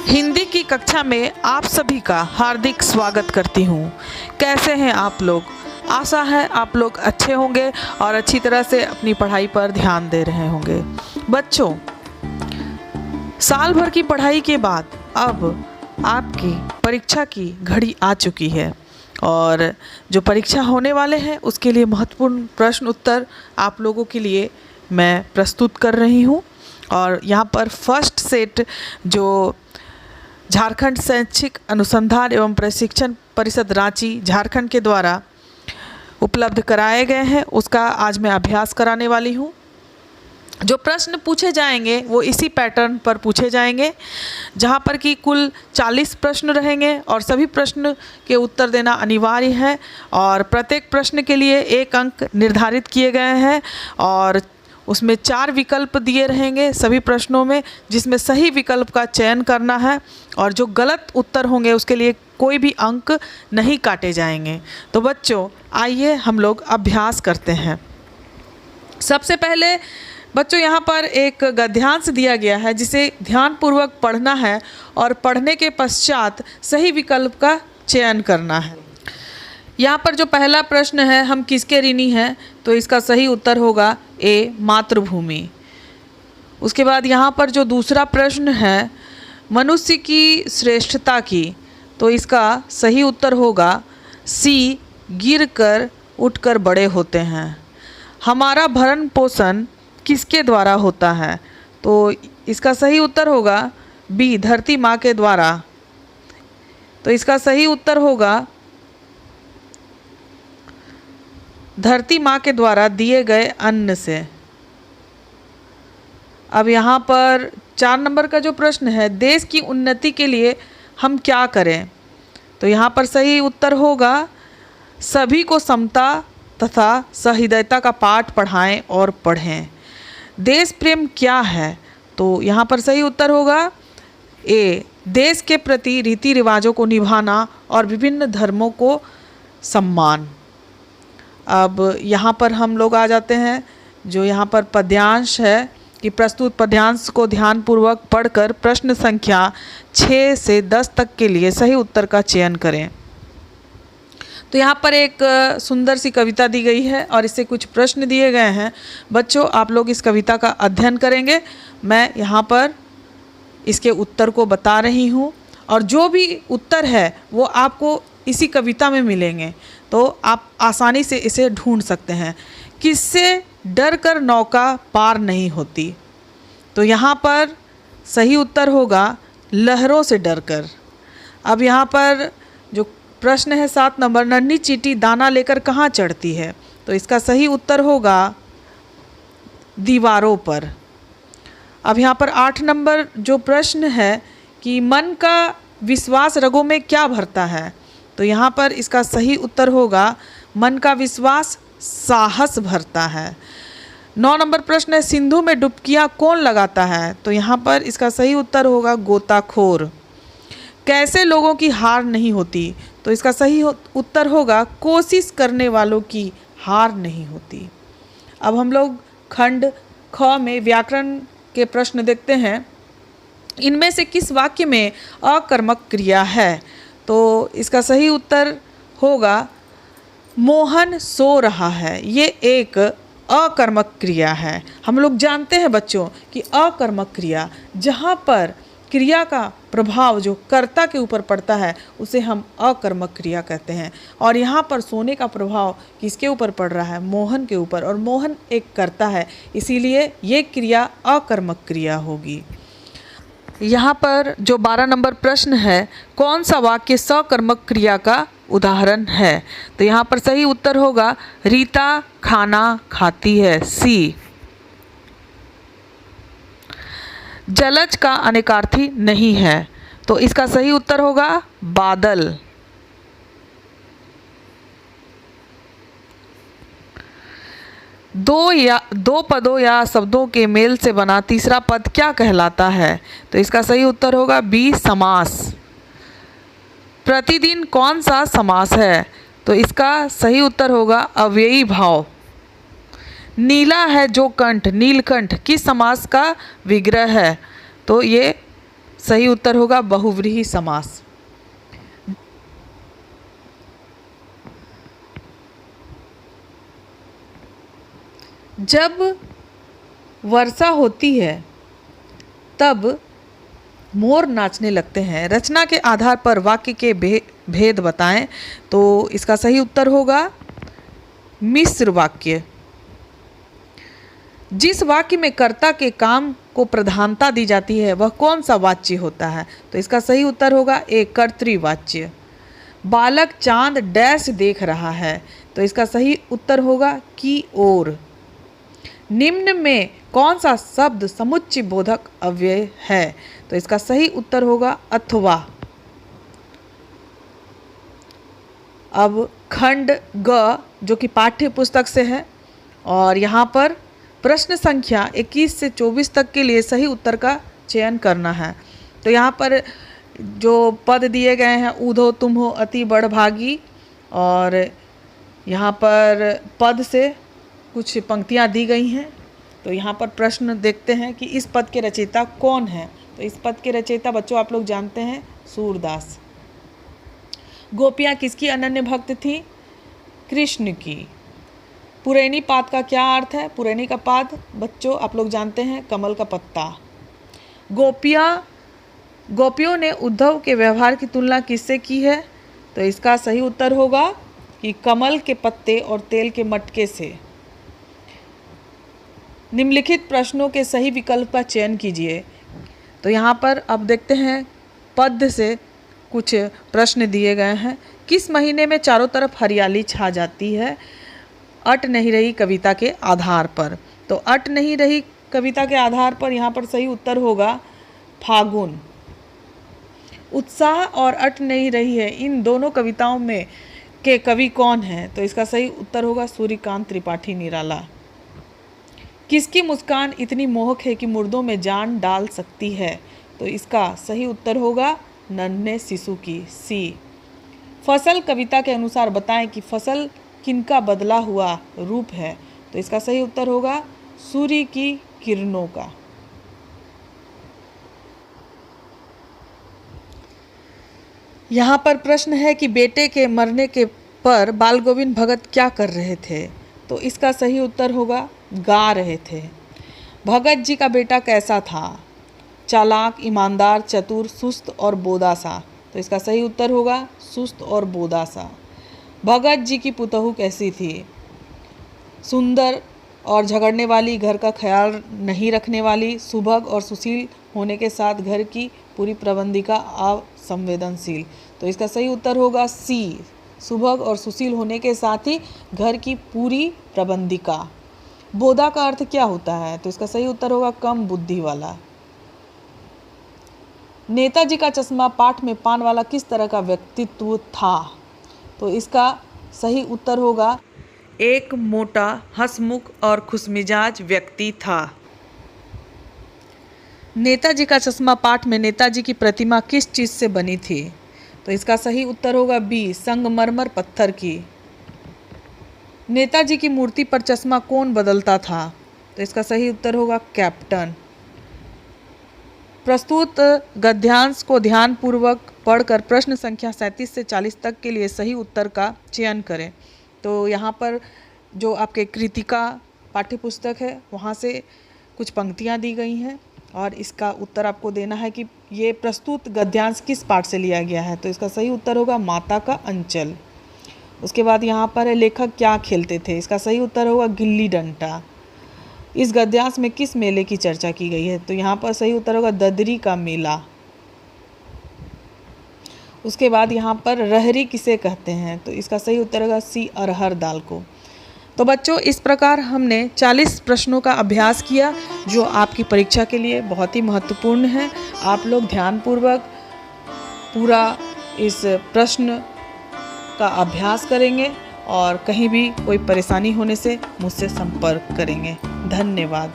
हिंदी की कक्षा में आप सभी का हार्दिक स्वागत करती हूँ। कैसे हैं आप लोग? आशा है आप लोग अच्छे होंगे और अच्छी तरह से अपनी पढ़ाई पर ध्यान दे रहे होंगे। बच्चों, साल भर की पढ़ाई के बाद अब आपकी परीक्षा की घड़ी आ चुकी है और जो परीक्षा होने वाले हैं उसके लिए महत्वपूर्ण प्रश्न उत्तर आप लोगों के लिए मैं प्रस्तुत कर रही हूँ। और यहाँ पर फर्स्ट सेट जो झारखंड शैक्षिक अनुसंधान एवं प्रशिक्षण परिषद रांची झारखंड के द्वारा उपलब्ध कराए गए हैं उसका आज मैं अभ्यास कराने वाली हूँ। जो प्रश्न पूछे जाएंगे वो इसी पैटर्न पर पूछे जाएंगे, जहाँ पर कि कुल 40 प्रश्न रहेंगे और सभी प्रश्न के उत्तर देना अनिवार्य है और प्रत्येक प्रश्न के लिए 1 अंक निर्धारित किए गए हैं और उसमें 4 विकल्प दिए रहेंगे सभी प्रश्नों में, जिसमें सही विकल्प का चयन करना है और जो गलत उत्तर होंगे उसके लिए कोई भी अंक नहीं काटे जाएंगे। तो बच्चों आइए हम लोग अभ्यास करते हैं। सबसे पहले बच्चों यहाँ पर एक गद्यांश दिया गया है जिसे ध्यानपूर्वक पढ़ना है और पढ़ने के पश्चात सही विकल्प का चयन करना है। यहाँ पर जो पहला प्रश्न है, हम किसके ऋणी हैं, तो इसका सही उत्तर होगा ए, मातृभूमि। उसके बाद यहाँ पर जो दूसरा प्रश्न है, मनुष्य की श्रेष्ठता की, तो इसका सही उत्तर होगा सी, गिरकर उठकर बड़े होते हैं। हमारा भरण पोषण किसके द्वारा होता है, तो इसका सही उत्तर होगा बी, धरती माँ के द्वारा। तो इसका सही उत्तर होगा धरती माँ के द्वारा दिए गए अन्न से। अब यहाँ पर 4 नंबर का जो प्रश्न है, देश की उन्नति के लिए हम क्या करें, तो यहाँ पर सही उत्तर होगा सभी को समता तथा सहृदयता का पाठ पढ़ाएं और पढ़ें। देश प्रेम क्या है, तो यहाँ पर सही उत्तर होगा ए, देश के प्रति रीति रिवाजों को निभाना और विभिन्न धर्मों को सम्मान। अब यहाँ पर हम लोग आ जाते हैं, जो यहाँ पर पद्यांश है कि प्रस्तुत पद्यांश को ध्यानपूर्वक पढ़कर प्रश्न संख्या 6 से 10 तक के लिए सही उत्तर का चयन करें। तो यहाँ पर एक सुंदर सी कविता दी गई है और इससे कुछ प्रश्न दिए गए हैं। बच्चों आप लोग इस कविता का अध्ययन करेंगे, मैं यहाँ पर इसके उत्तर को बता रही हूँ और जो भी उत्तर है वो आपको इसी कविता में मिलेंगे, तो आप आसानी से इसे ढूंढ सकते हैं। किससे डर कर नौका पार नहीं होती, तो यहाँ पर सही उत्तर होगा लहरों से डरकर। अब यहाँ पर जो प्रश्न है 7 नंबर, नन्ही चींटी दाना लेकर कहाँ चढ़ती है, तो इसका सही उत्तर होगा दीवारों पर। अब यहाँ पर 8 नंबर जो प्रश्न है कि मन का विश्वास रगों में क्या भरता है, तो यहाँ पर इसका सही उत्तर होगा मन का विश्वास साहस भरता है। 9 नंबर प्रश्न है, सिंधु में डुबकियाँ कौन लगाता है, तो यहाँ पर इसका सही उत्तर होगा गोताखोर। कैसे लोगों की हार नहीं होती, तो इसका सही उत्तर होगा कोशिश करने वालों की हार नहीं होती। अब हम लोग खंड ख में व्याकरण के प्रश्न देखते हैं। इनमें से किस वाक्य में अकर्मक क्रिया है, तो इसका सही उत्तर होगा मोहन सो रहा है। ये एक अकर्मक क्रिया है। हम लोग जानते हैं बच्चों कि अकर्मक क्रिया, जहाँ पर क्रिया का प्रभाव जो कर्ता के ऊपर पड़ता है उसे हम अकर्मक क्रिया कहते हैं। और यहाँ पर सोने का प्रभाव किसके ऊपर पड़ रहा है, मोहन के ऊपर, और मोहन एक कर्ता है, इसीलिए ये क्रिया अकर्मक क्रिया होगी। यहाँ पर जो 12 नंबर प्रश्न है, कौन सा वाक्य सकर्मक क्रिया का उदाहरण है, तो यहाँ पर सही उत्तर होगा रीता खाना खाती है, सी। जलज का अनेकार्थी नहीं है, तो इसका सही उत्तर होगा बादल। दो पदों या शब्दों के मेल से बना तीसरा पद क्या कहलाता है, तो इसका सही उत्तर होगा बी, समास। प्रतिदिन कौन सा समास है, तो इसका सही उत्तर होगा अव्ययी भाव। नीला है जो कंठ, नीलकंठ किस समास का विग्रह है, तो ये सही उत्तर होगा बहुव्रीहि समास। जब वर्षा होती है तब मोर नाचने लगते हैं। रचना के आधार पर वाक्य के भेद बताएं। तो इसका सही उत्तर होगा मिश्र वाक्य। जिस वाक्य में कर्ता के काम को प्रधानता दी जाती है वह कौन सा वाच्य होता है? तो इसका सही उत्तर होगा एक कर्तृवाच्य। बालक चांद डैश देख रहा है। तो इसका सही उत्तर होगा की ओर। निम्न में कौन सा शब्द समुच्चय बोधक अव्यय है? तो इसका सही उत्तर होगा अथवा। अब खंड ग जो कि पाठ्य पुस्तक से है और यहाँ पर प्रश्न संख्या 21 से 24 तक के लिए सही उत्तर का चयन करना है। तो यहाँ पर जो पद दिए गए हैं ऊधो तुम हो अति बड़भागी, और यहाँ पर पद से कुछ पंक्तियाँ दी गई हैं। तो यहाँ पर प्रश्न देखते हैं कि इस पद के रचयिता कौन है। तो इस पद के रचयिता बच्चों आप लोग जानते हैं सूरदास। गोपियाँ किसकी अनन्य भक्त थी? कृष्ण की। पुरैनी पात का क्या अर्थ है? पुरैनी का पात बच्चों आप लोग जानते हैं कमल का पत्ता। गोपियों ने उद्धव के व्यवहार की तुलना किससे की है? तो इसका सही उत्तर होगा कि कमल के पत्ते और तेल के मटके से। निम्नलिखित प्रश्नों के सही विकल्प का चयन कीजिए। तो यहाँ पर अब देखते हैं पद से कुछ प्रश्न दिए गए हैं। किस महीने में चारों तरफ हरियाली छा जाती है? अट नहीं रही कविता के आधार पर। तो अट नहीं रही कविता के आधार पर यहाँ पर सही उत्तर होगा फागुन। उत्साह और अट नहीं रही है, इन दोनों कविताओं में के कवि कौन हैं? तो इसका सही उत्तर होगा सूर्यकांत त्रिपाठी निराला। किसकी मुस्कान इतनी मोहक है कि मुर्दों में जान डाल सकती है? तो इसका सही उत्तर होगा नन्हे शिशु की, सी। फसल कविता के अनुसार बताएं कि फसल किनका बदला हुआ रूप है? तो इसका सही उत्तर होगा सूर्य की किरणों का। यहाँ पर प्रश्न है कि बेटे के मरने के पर बाल गोविंद भगत क्या कर रहे थे? तो इसका सही उत्तर होगा गा रहे थे। भगत जी का बेटा कैसा था? चालाक, ईमानदार, चतुर, सुस्त और बोदासा। तो इसका सही उत्तर होगा सुस्त और बोदासा। भगत जी की पुतहू कैसी थी? सुंदर और झगड़ने वाली, घर का ख्याल नहीं रखने वाली, सुभग और सुशील होने के साथ घर की पूरी प्रबंधिका, असंवेदनशील। तो इसका सही उत्तर होगा सी, सुभग और सुशील होने के साथ ही घर की पूरी प्रबंधिका। बोधा का अर्थ क्या होता है? तो इसका सही उत्तर होगा कम बुद्धि वाला। नेताजी का चश्मा पाठ में पान वाला किस तरह का व्यक्तित्व था? तो इसका सही उत्तर होगा एक मोटा, हंसमुख और खुशमिजाज व्यक्ति था। नेताजी का चश्मा पाठ में नेताजी की प्रतिमा किस चीज़ से बनी थी? तो इसका सही उत्तर होगा बी, संगमरमर पत्थर की। नेताजी की मूर्ति पर चश्मा कौन बदलता था? तो इसका सही उत्तर होगा कैप्टन। प्रस्तुत गद्यांश को ध्यानपूर्वक पढ़कर प्रश्न संख्या 37 से 40 तक के लिए सही उत्तर का चयन करें। तो यहाँ पर जो आपके कृतिका पाठ्यपुस्तक है वहाँ से कुछ पंक्तियाँ दी गई हैं और इसका उत्तर आपको देना है कि ये प्रस्तुत गद्यांश किस पाठ से लिया गया है। तो इसका सही उत्तर होगा माता का अंचल। उसके बाद यहाँ पर है लेखक क्या खेलते थे? इसका सही उत्तर होगा गिल्ली डंडा। इस गद्यांश में किस मेले की चर्चा की गई है? तो यहाँ पर सही उत्तर होगा ददरी का मेला। उसके बाद यहाँ पर रहरी किसे कहते हैं? तो इसका सही उत्तर होगा सी, अरहर दाल को। तो बच्चों इस प्रकार हमने 40 प्रश्नों का अभ्यास किया जो आपकी परीक्षा के लिए बहुत ही महत्वपूर्ण है। आप लोग ध्यानपूर्वक पूरा इस प्रश्न का अभ्यास करेंगे और कहीं भी कोई परेशानी होने से मुझसे संपर्क करेंगे। धन्यवाद।